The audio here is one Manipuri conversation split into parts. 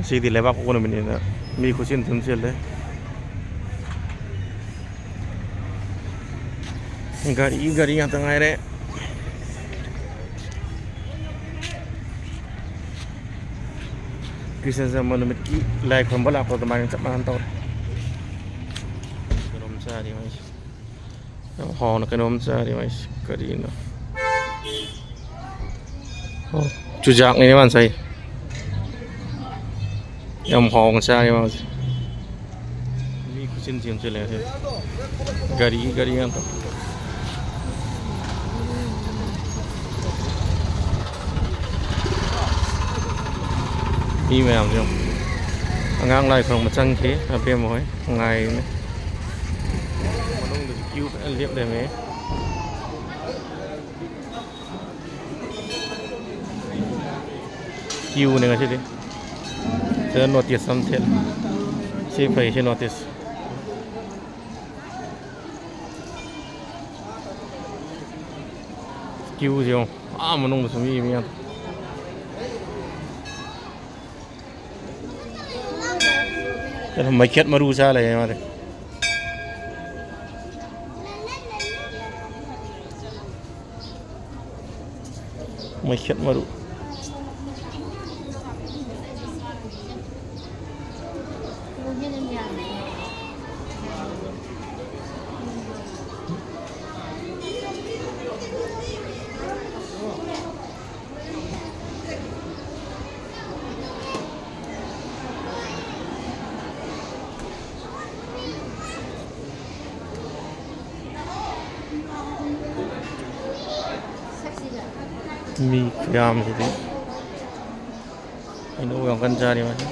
Sidi lewat aku nih ini, mi kucing tuncil deh. Gari yang tengah ini. Kisah zaman dulu like pembalap atau main cepat mantau. Kenom sehari mas, hon kenom sehari mas, karina. Oh, jujak ini mana saya? Yang hong sehari mas. Ini kucing tuncil ya. Gari yang tu. Đi mèo không? Ngang lại phòng một chân thế, là phía mối ngày này. Mà nó được cứu phải liệp để mấy. Cứu này cái gì? Sẽ notice something. Sẽ phải sẽ notice. Cứu gì không? À mà nó được sống gì vậy? Kalau makiat maru salah ya mare. Makiat maru. Mi yam jadi. Ini orang kan cari macam.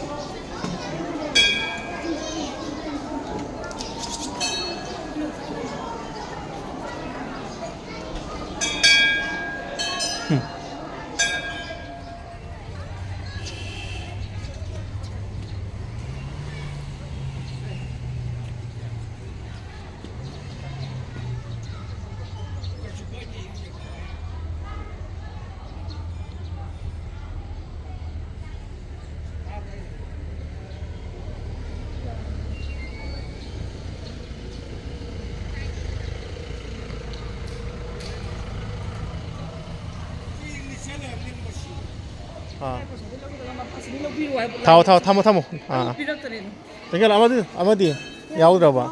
타모. 아. 땡겨 아마디. 야우드라 봐.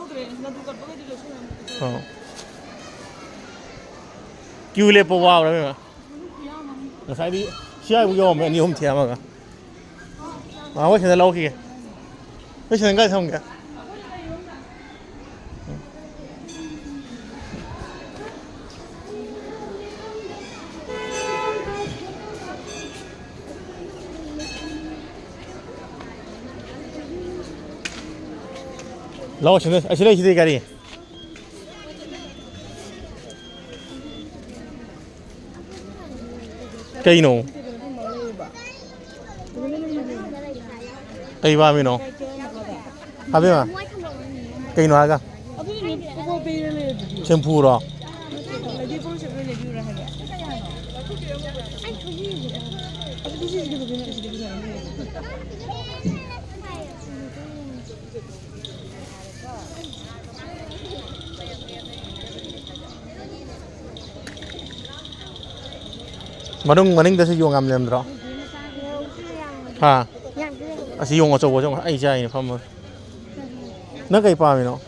끼울래 뽑아 그러면. 사이디 시야 보고 오면 니 홈티 아마가. 아, 왜 전에 나오게. 왜 전에 가서 온 거야? Lawa sini, sini kita kari. Cây nổ. Cây ba mươi nổ. Hả biết mà? Cây nổ à? Shampoo đó. Maning dah siyong am lem dro. Ha. Asiyong aso bo jong ai jai ni pham. Na kai pa mi no.